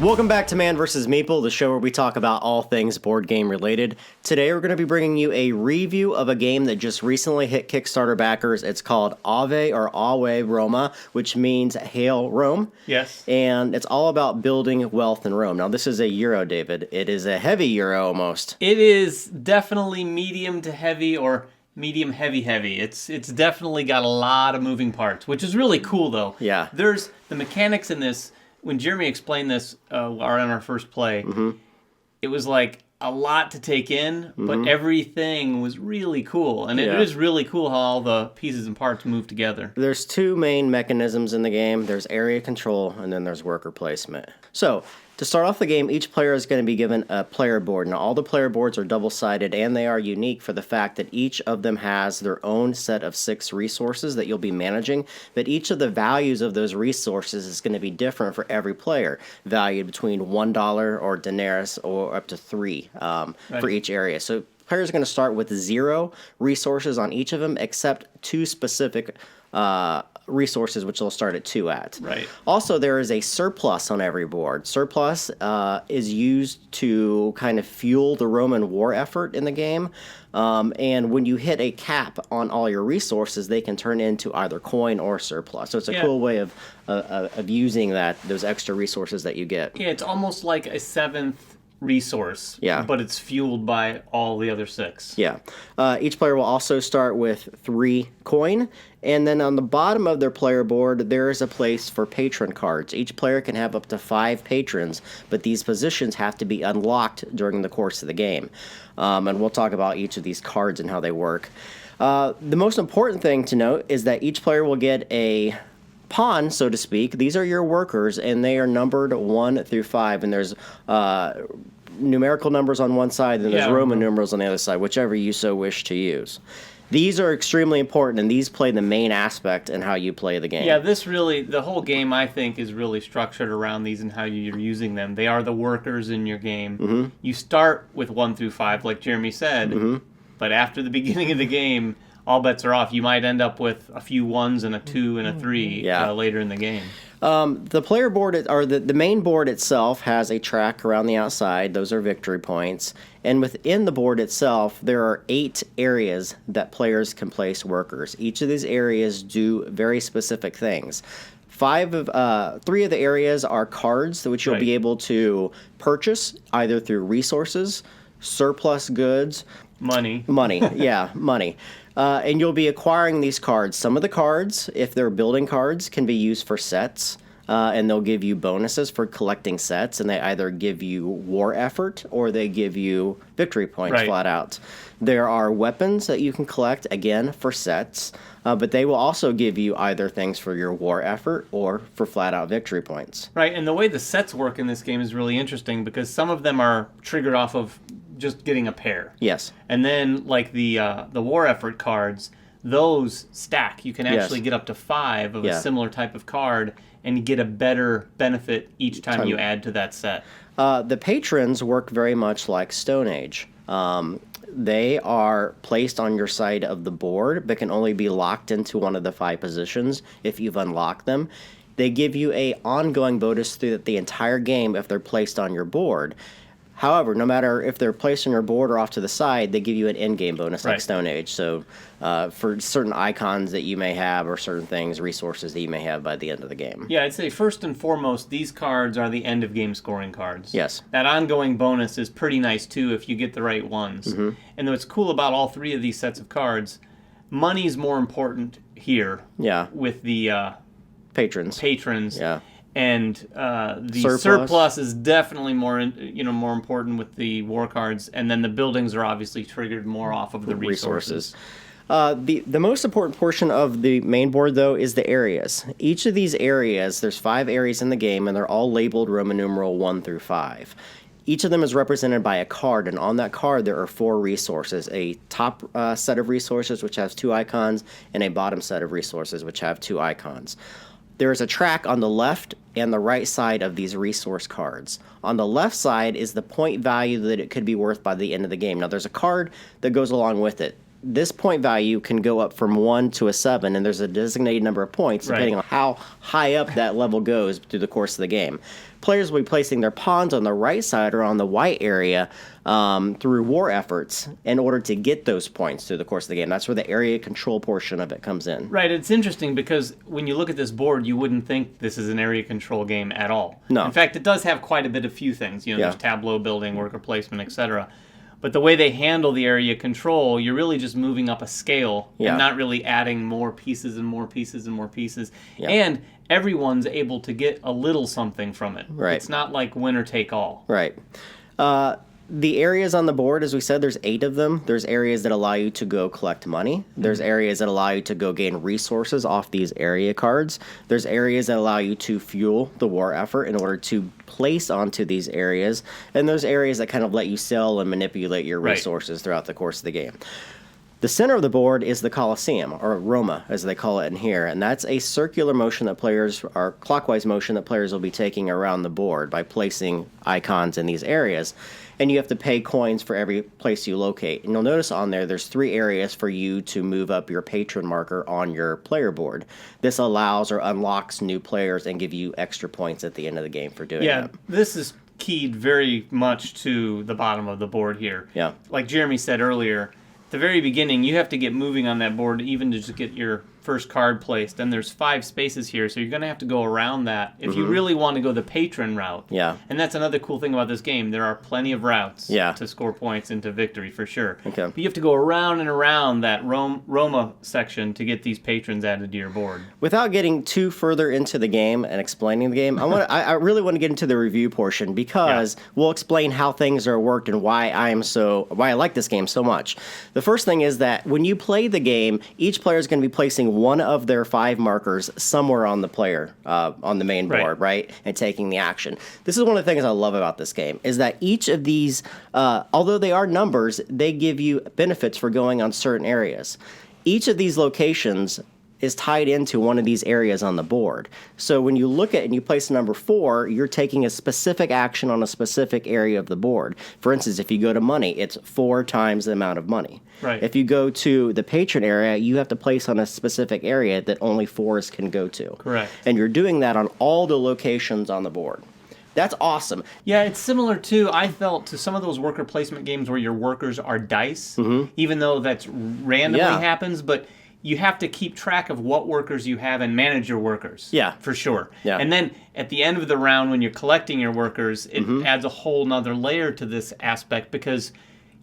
Welcome back to Man vs. Meeple, the show where we talk about all things board game related. Today we're going to be bringing you a review of a game that just recently hit Kickstarter backers. It's called Ave Roma, which means Hail Rome. Yes. And it's all about building wealth in Rome. Now this is a Euro, David. It is a heavy Euro almost. It is definitely medium to heavy or medium heavy. It's definitely got a lot of moving parts, which is really cool though. Yeah. There's the mechanics in this. When Jeremy explained this on our first play, it was like a lot to take in, but everything was really cool. And it is really cool how all the pieces and parts move together. There's two main mechanisms in the game. There's area control, and then there's worker placement. So, to start off the game, each player is going to be given a player board. Now, all the player boards are double-sided, and they are unique for the fact that each of them has their own set of 6 resources that you'll be managing, but each of the values of those resources is going to be different for every player, valued between $1 or denarius or up to 3 for each area. So, players are going to start with 0 resources on each of them, except 2 specific resources, which they'll start at 2 at. Right. Also, there is a surplus on every board. Surplus is used to kind of fuel the Roman war effort in the game. And when you hit a cap on all your resources, they can turn into either coin or surplus. So it's a cool way of using those extra resources that you get. Yeah, it's almost like a 7th resource, but it's fueled by all the other 6. Yeah. Each player will also start with 3 coin, and then on the bottom of their player board, there is a place for Patron Cards. Each player can have up to 5 patrons, but these positions have to be unlocked during the course of the game. And we'll talk about each of these cards and how they work. The most important thing to note is that each player will get a pawn, so to speak. These are your workers, and they are numbered 1 through 5, and there's numerical numbers on one side, and there's Roman numerals on the other side, whichever you so wish to use. These are extremely important, and these play the main aspect in how you play the game. Yeah, the whole game, I think, is really structured around these and how you're using them. They are the workers in your game. You start with 1 through 5, like Jeremy said, but after the beginning of the game, all bets are off. You might end up with a few 1s and a 2 and a 3 later in the game. The player board, or the main board itself, has a track around the outside. Those are victory points. And within the board itself, there are 8 areas that players can place workers. Each of these areas do very specific things. 3 of the areas are cards, which you'll be able to purchase either through resources, surplus goods, money. And you'll be acquiring these cards. Some of the cards, if they're building cards, can be used for sets, and they'll give you bonuses for collecting sets, and they either give you war effort or they give you victory points flat out. There are weapons that you can collect, again, for sets, but they will also give you either things for your war effort or for flat-out victory points. Right, and the way the sets work in this game is really interesting because some of them are triggered off of just getting a pair. Yes. And then, like the war effort cards, those stack. You can actually get up to 5 of a similar type of card and get a better benefit each time you add to that set. The patrons work very much like Stone Age. They are placed on your side of the board, but can only be locked into one of the 5 positions if you've unlocked them. They give you a ongoing bonus through the entire game if they're placed on your board. However, no matter if they're placed on your board or off to the side, they give you an in-game bonus like Stone Age. So for certain icons that you may have or certain things, resources that you may have by the end of the game. Yeah, I'd say first and foremost, these cards are the end-of-game scoring cards. Yes. That ongoing bonus is pretty nice, too, if you get the right ones. And what's cool about all 3 of these sets of cards, money's more important here with the patrons. Yeah. And the surplus is definitely more important with the war cards, and then the buildings are obviously triggered more off of the resources. The most important portion of the main board, though, is the areas. Each of these areas, there's 5 areas in the game, and they're all labeled Roman numeral 1 through 5. Each of them is represented by a card, and on that card there are 4 resources. A top set of resources, which has 2 icons, and a bottom set of resources, which have 2 icons. There is a track on the left and the right side of these resource cards. On the left side is the point value that it could be worth by the end of the game. Now, there's a card that goes along with it. this point value can go up from 1 to a 7, and there's a designated number of points depending on how high up that level goes through the course of the game. Players will be placing their pawns on the right side or on the white area through war efforts in order to get those points through the course of the game. That's where the area control portion of it comes in. Right, it's interesting because when you look at this board, you wouldn't think this is an area control game at all. No. In fact, it does have quite a bit of few things. There's tableau building, worker placement, etc. But the way they handle the area control, you're really just moving up a scale and not really adding more pieces and more pieces and more pieces. Yeah. And everyone's able to get a little something from it. Right. It's not like winner take all. Right. The areas on the board, as we said, there's 8 of them. There's areas that allow you to go collect money. There's areas that allow you to go gain resources off these area cards. There's areas that allow you to fuel the war effort in order to place onto these areas. And there's areas that kind of let you sell and manipulate your resources throughout the course of the game. The center of the board is the Colosseum, or Roma, as they call it in here, and that's a circular motion that players, or clockwise motion that players will be taking around the board by placing icons in these areas. And you have to pay coins for every place you locate. And you'll notice on there's 3 areas for you to move up your patron marker on your player board. This allows or unlocks new players and give you extra points at the end of the game for doing that. This is keyed very much to the bottom of the board here. Yeah. Like Jeremy said earlier, at the very beginning, you have to get moving on that board even to just get your first card placed. And there's 5 spaces here, so you're going to have to go around that if you really want to go the patron route. Yeah. And that's another cool thing about this game. There are plenty of routes to score points into victory, for sure. Okay. But you have to go around and around that Roma section to get these patrons added to your board. Without getting too further into the game and explaining the game, I really want to get into the review portion because we'll explain how things are worked and why I like this game so much. The first thing is that when you play the game, each player is going to be placing one of their 5 markers somewhere on the player, on the main board, right? And taking the action. This is one of the things I love about this game, is that each of these, although they are numbers, they give you benefits for going on certain areas. Each of these locations is tied into one of these areas on the board. So when you look at it and you place number 4, you're taking a specific action on a specific area of the board. For instance, if you go to money, it's 4 times the amount of money. Right. If you go to the patron area, you have to place on a specific area that only 4s can go to. Correct. And you're doing that on all the locations on the board. That's awesome. Yeah, it's similar to, I felt, to some of those worker placement games where your workers are dice, even though that's randomly happens, but you have to keep track of what workers you have and manage your workers. Yeah. For sure. Yeah. And then at the end of the round, when you're collecting your workers, it adds a whole nother layer to this aspect because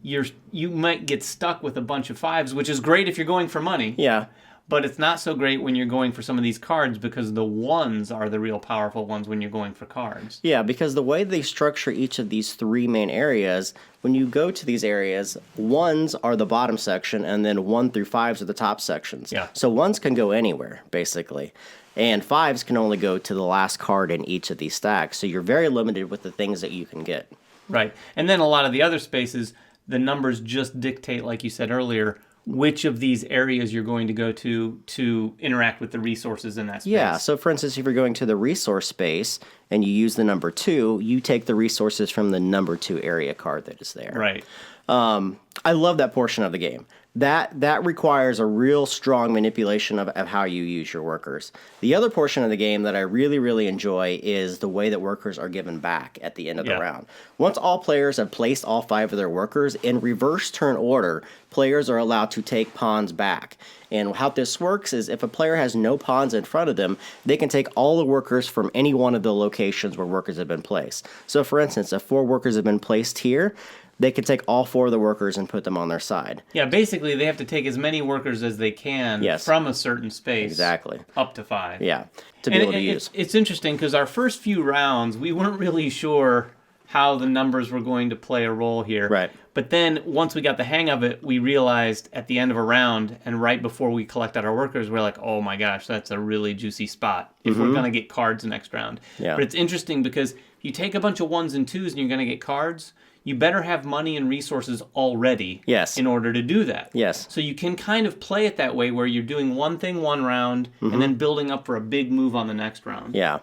you might get stuck with a bunch of 5s, which is great if you're going for money. Yeah. But it's not so great when you're going for some of these cards because the 1s are the real powerful ones when you're going for cards. Yeah, because the way they structure each of these 3 main areas, when you go to these areas, 1s are the bottom section, and then 1 through 5s are the top sections. Yeah. So 1s can go anywhere, basically. And 5s can only go to the last card in each of these stacks. So you're very limited with the things that you can get. Right. And then a lot of the other spaces, the numbers just dictate, like you said earlier, which of these areas you're going to go to interact with the resources in that space. Yeah, so for instance, if you're going to the resource space and you use the number 2, you take the resources from the number 2 area card that is there. Right. I love that portion of the game. That requires a real strong manipulation of how you use your workers. The other portion of the game that I really, really enjoy is the way that workers are given back at the end of the round. Once all players have placed all 5 of their workers, in reverse turn order, players are allowed to take pawns back. And how this works is if a player has no pawns in front of them, they can take all the workers from any one of the locations where workers have been placed. So for instance, if 4 workers have been placed here, they can take all 4 of the workers and put them on their side. Yeah, basically they have to take as many workers as they can from a certain space. Exactly. Up to 5. Yeah, to be able to use. It's interesting because our first few rounds, we weren't really sure how the numbers were going to play a role here. Right. But then once we got the hang of it, we realized at the end of a round and right before we collected our workers, we're like, oh my gosh, that's a really juicy spot if we're going to get cards next round. Yeah. But it's interesting because you take a bunch of 1s and 2s and you're going to get cards, you better have money and resources already in order to do that. Yes. So you can kind of play it that way where you're doing one thing one round and then building up for a big move on the next round. Yeah.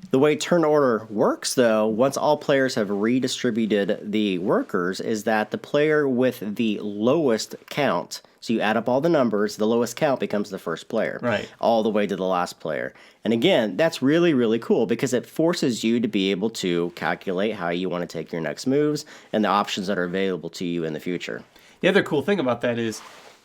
The way turn order works, though, once all players have redistributed the workers, is that the player with the lowest count, so you add up all the numbers, the lowest count becomes the first player. Right. All the way to the last player. And again, that's really, really cool because it forces you to be able to calculate how you want to take your next moves and the options that are available to you in the future. The other cool thing about that is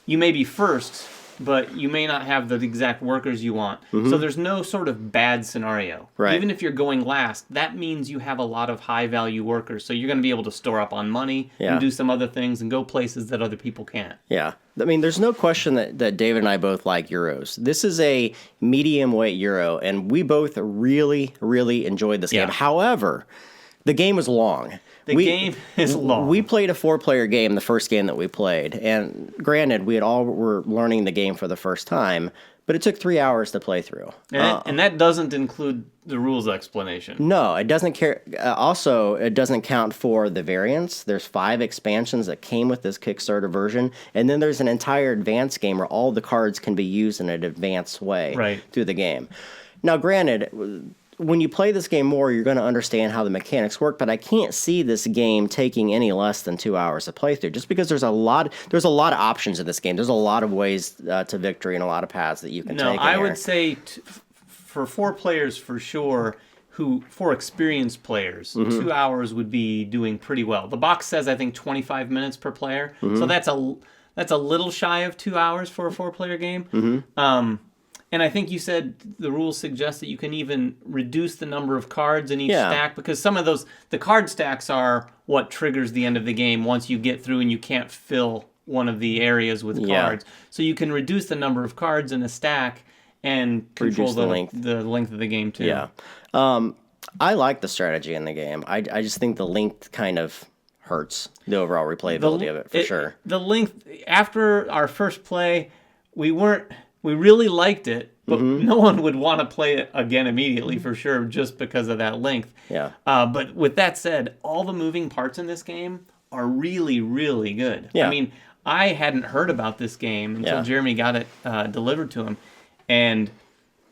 you may be first, but you may not have the exact workers you want. So there's no sort of bad scenario. Right. Even if you're going last, that means you have a lot of high-value workers. So you're going to be able to store up on money and do some other things and go places that other people can't. Yeah. I mean, there's no question that David and I both like Euros. This is a medium weight Euro, and we both really, really enjoyed this game. However, the game was long. The game is long. We played a 4-player game, the first game that we played. And granted, we had all were learning the game for the first time, but it took 3 hours to play through. And that doesn't include the rules explanation. No, it doesn't care. Also, it doesn't count for the variants. There's 5 expansions that came with this Kickstarter version. And then there's an entire advanced game where all the cards can be used in an advanced way through the game. Now, granted, when you play this game more, you're going to understand how the mechanics work, but I can't see this game taking any less than 2 hours to play through, just because there's a lot of options in this game. There's a lot of ways to victory and a lot of paths that you can take. No, I would say for 4 players for sure, for experienced players, 2 hours would be doing pretty well. The box says, I think, 25 minutes per player, so that's a little shy of 2 hours for a 4-player game. And I think you said the rules suggest that you can even reduce the number of cards in each stack, because some of the card stacks are what triggers the end of the game once you get through and you can't fill one of the areas with cards. So you can reduce the number of cards in a stack and control the length of the game too. Yeah. I like the strategy in the game. I just think the length kind of hurts the overall replayability of it, for sure. The length, after our first play, we really liked it, but no one would want to play it again immediately for sure, just because of that length. Yeah. But with that said, all the moving parts in this game are really, really good. Yeah. I mean, I hadn't heard about this game until Jeremy got it delivered to him, and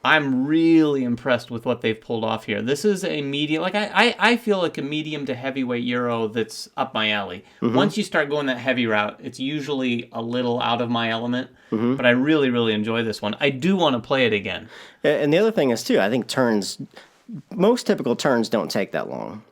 I'm really impressed with what they've pulled off here. This is a medium, like I feel like a medium to heavyweight Euro that's up my alley. Once you start going that heavy route, it's usually a little out of my element, but I really, really enjoy this one. I do want to play it again. And the other thing is, too, I think most typical turns don't take that long.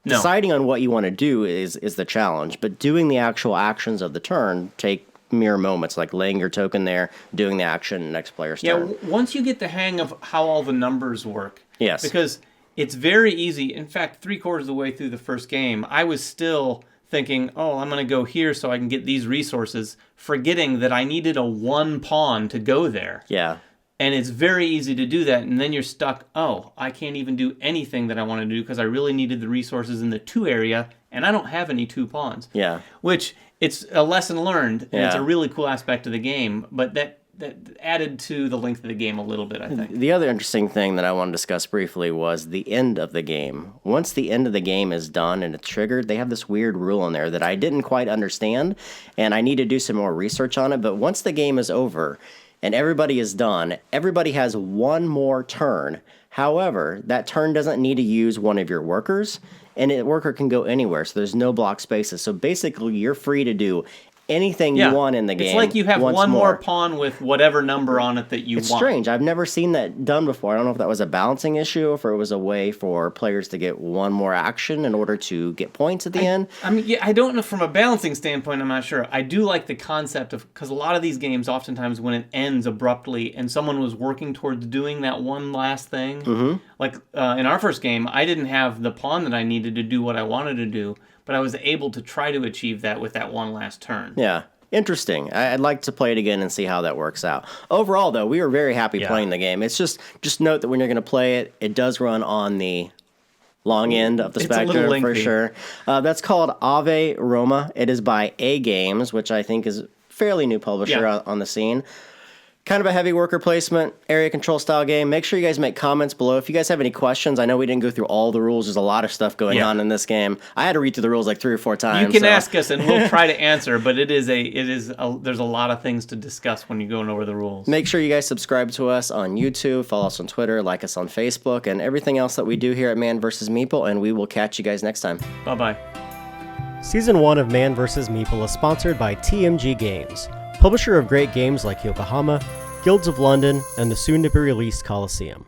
No. Deciding on what you want to do is the challenge, but doing the actual actions of the turn take mere moments, like laying your token there, doing the action, next player's turn. Yeah, once you get the hang of how all the numbers work. Yes. Because it's very easy. In fact, 3/4 of the way through the first game, I was still thinking, oh, I'm going to go here so I can get these resources, forgetting that I needed a 1 pawn to go there. Yeah. And it's very easy to do that, and then you're stuck, oh, I can't even do anything that I want to do because I really needed the resources in the 2 area, and I don't have any 2 pawns. Yeah. Which, it's a lesson learned, and it's a really cool aspect of the game, but that added to the length of the game a little bit, I think. The other interesting thing that I want to discuss briefly was the end of the game. Once the end of the game is done and it's triggered, they have this weird rule in there that I didn't quite understand, and I need to do some more research on it, but once the game is over and everybody is done, everybody has 1 more turn. However, that turn doesn't need to use one of your workers, and a worker can go anywhere, so there's no block spaces. So basically, you're free to do anything you want in the game. It's like you have one more pawn with whatever number on it that you want. It's strange. I've never seen that done before. I don't know if that was a balancing issue, or if it was a way for players to get 1 more action in order to get points at the end. I mean, I don't know, from a balancing standpoint, I'm not sure. I do like the concept of, because a lot of these games, oftentimes when it ends abruptly and someone was working towards doing that one last thing, like in our first game, I didn't have the pawn that I needed to do what I wanted to do, but I was able to try to achieve that with that one last turn. Yeah. Interesting. I'd like to play it again and see how that works out. Overall, though, we were very happy playing the game. It's just note that when you're going to play it, it does run on the long end of the spectrum, for sure. That's called Ave Roma. It is by A Games, which I think is a fairly new publisher on the scene. Kind of a heavy worker placement, area control style game. Make sure you guys make comments below. If you guys have any questions, I know we didn't go through all the rules. There's a lot of stuff going on in this game. I had to read through the rules like 3 or 4 times. You can ask us and we'll try to answer, but there's a lot of things to discuss when you're going over the rules. Make sure you guys subscribe to us on YouTube, follow us on Twitter, like us on Facebook, and everything else that we do here at Man vs. Meeple, and we will catch you guys next time. Bye-bye. Season 1 of Man vs. Meeple is sponsored by TMG Games, publisher of great games like Yokohama, Guilds of London, and the soon-to-be-released Colosseum.